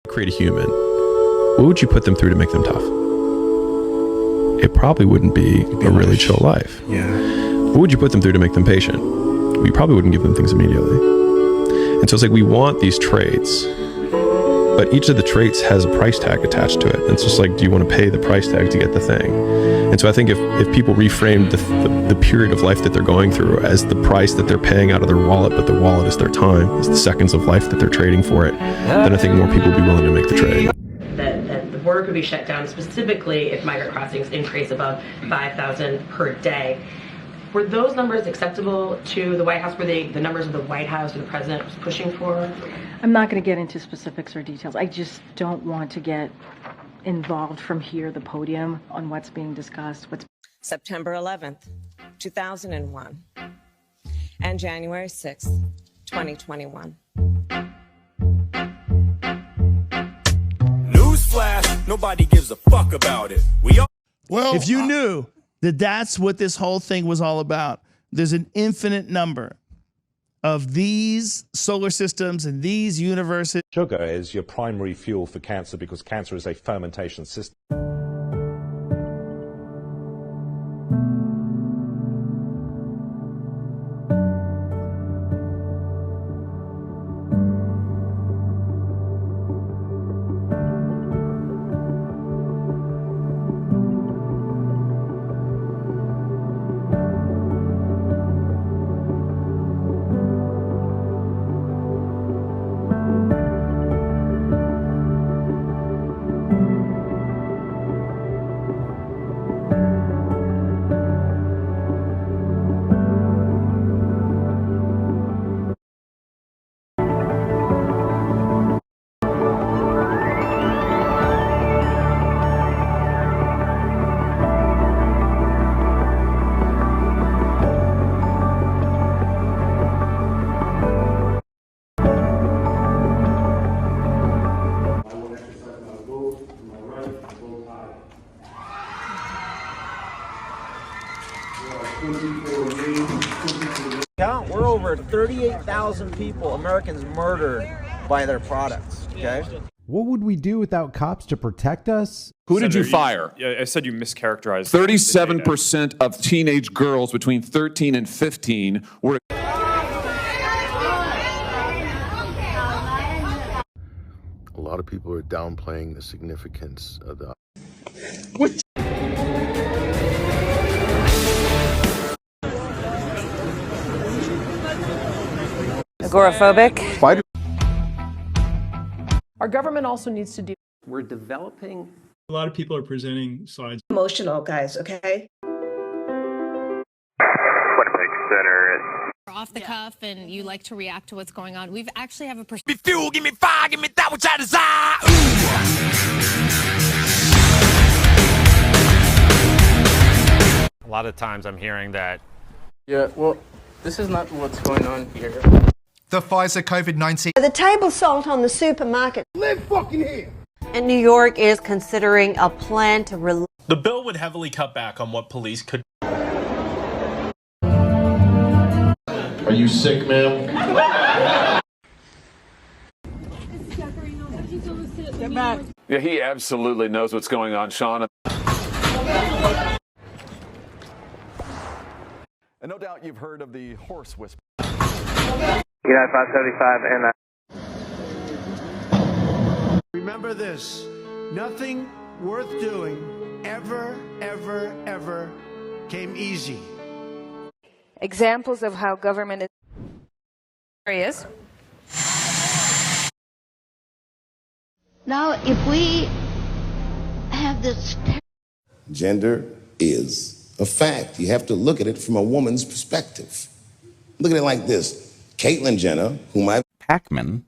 Create a human, what would you put them through to make them tough? It probably wouldn't be a really chill life. Yeah. What would you put them through to make them patient? We probably wouldn't give them things immediately. And so it's like we want these traits, but each of the traits has a price tag attached to it. And it's just like, do you want to pay the price tag to get the thing? And so I think if people reframed the period of life that they're going through as the price that they're paying out of their wallet, but their wallet is their time, is the seconds of life that they're trading for it, then I think more people would be willing to make the trade. That the border could be shut down, specifically if migrant crossings increase above 5,000 per day. Were those numbers acceptable to the White House? Were they the numbers of the White House or the president was pushing for? I'm not going to get into specifics or details. I just don't want to get involved from here, the podium, on what's being discussed. September 11th, 2001, and January 6th, 2021. Newsflash, nobody gives a fuck about it. Well, if you knew that that's what this whole thing was all about, there's an infinite number of these solar systems and these universes. Sugar is your primary fuel for cancer because cancer is a fermentation system. We're over 38,000 people, Americans, murdered by their products, okay? What would we do without cops to protect us? Who did you fire? I said you mischaracterized. 37% of teenage girls between 13 and 15 were... A lot of people are downplaying the significance of the... What? Agoraphobic. Why do... Our government also needs to do... We're developing... A lot of people are presenting sides. Emotional, guys, okay? Off the cuff and you like to react to what's going on. We've actually have a... Give me fuel, give me fire, give me that which I desire. A lot of times I'm hearing that... Yeah, well, this is not what's going on here. The Pfizer COVID-19. The table salt on the supermarket. Live fucking here. And New York is considering a plan to... The bill would heavily cut back on what police could... Are you sick, ma'am? Get back. Yeah, he absolutely knows what's going on, Sean. And no doubt you've heard of the horse whisper. United 575 and... Remember this, nothing worth doing ever, ever, ever came easy. Examples of how government is areas. Now, if we have this... Gender is a fact. You have to look at it from a woman's perspective. Look at it like this. Caitlyn Jenner, whom I've... Pac-Man.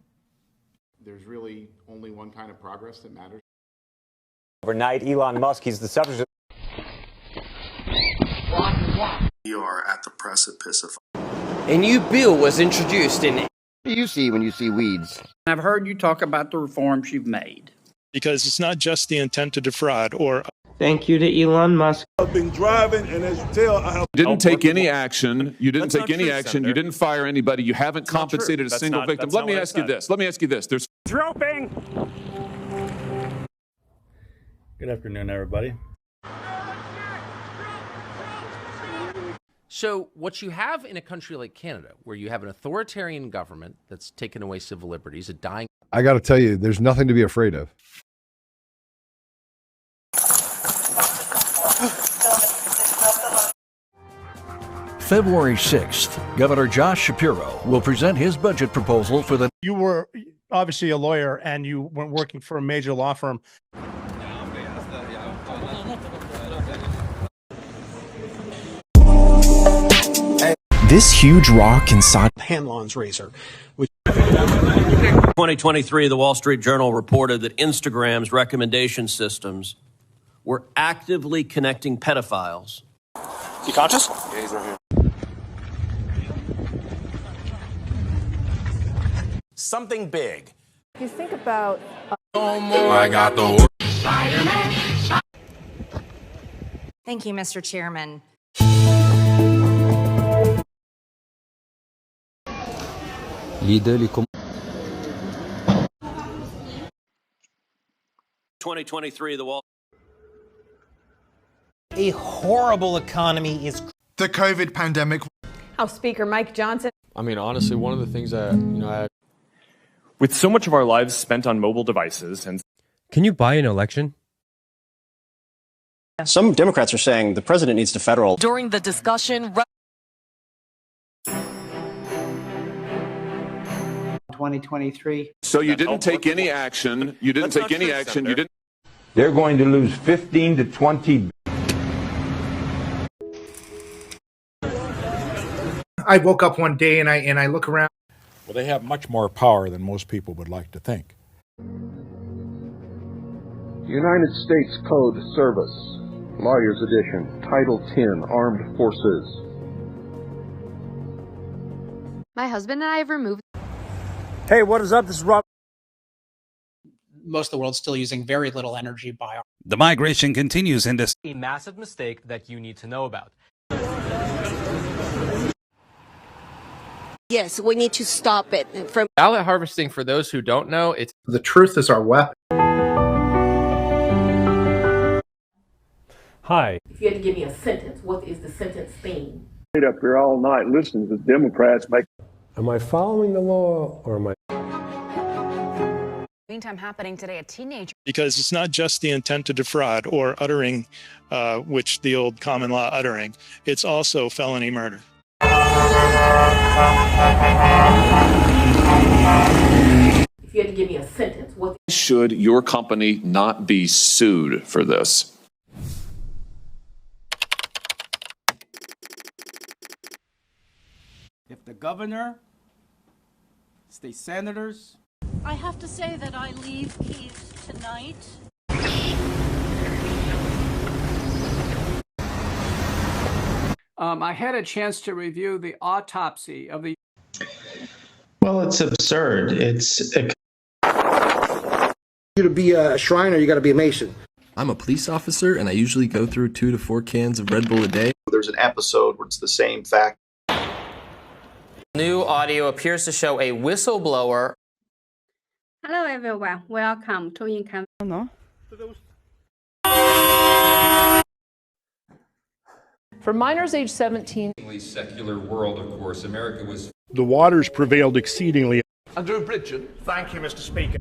There's really only one kind of progress that matters. Overnight, Elon Musk, he's the subject of... We are at the precipice of... A new bill was introduced in... What do you see when you see weeds? I've heard you talk about the reforms you've made. Because it's not just the intent to defraud or... Thank you to Elon Musk. I've been driving, and as you tell, I have. Didn't take any action. You didn't take any action. You didn't fire anybody. You haven't compensated a single victim. Let me ask you this. Let me ask you this. There's Dropping. Good afternoon, everybody. So what you have in a country like Canada, where you have an authoritarian government that's taken away civil liberties, a dying... I got to tell you, there's nothing to be afraid of. February 6th, Governor Josh Shapiro will present his budget proposal for the... You were obviously a lawyer and you were working for a major law firm. This huge rock inside Hanlon's razor. 2023, the Wall Street Journal reported that Instagram's recommendation systems were actively connecting pedophiles. You conscious? Yeah, he's right here. Something big. You think about... I got the... Thank you, Mr. Chairman. Leader, 2023, the Wall... A horrible economy is... The COVID pandemic. House Speaker Mike Johnson. I mean, honestly, one of the things that, With so much of our lives spent on mobile devices and... Can you buy an election? Some Democrats are saying the president needs to federal. During the discussion... 2023. So you didn't take any action. You didn't take any action. You didn't. They're going to lose 15 to 20. I woke up one day and I look around. Well, they have much more power than most people would like to think. United States Code Service, Lawyers Edition, Title 10, Armed Forces. My husband and I have removed... Hey, what is up? This is Rob. Most of the world's still using very little energy by... The migration continues in this... A massive mistake that you need to know about. Yes, we need to stop it. From Ballot harvesting, for those who don't know, it's... The truth is our weapon. Hi. If you had to give me a sentence, what is the sentence theme? Stayed up here all night listening to the Democrats make. Am I following the law or am I? Meantime, happening today, a teenager. Because it's not just the intent to defraud or uttering, which the old common law uttering. It's also felony murder. If you had to give me a sentence, what... Should your company not be sued for this? If the governor, state senators... I have to say that I leave keys tonight. I had a chance to review the autopsy of the... Well, it's absurd. It's... You to be a Shriner, you got to be a Mason. I'm a police officer, and I usually go through 2 to 4 cans of Red Bull a day. There's an episode where it's the same fact. New audio appears to show a whistleblower. Hello, everyone. Welcome to Income. No. For minors age 17... Secular world, of course. America was... The waters prevailed exceedingly. Andrew Bridgen. Thank you, Mr. Speaker.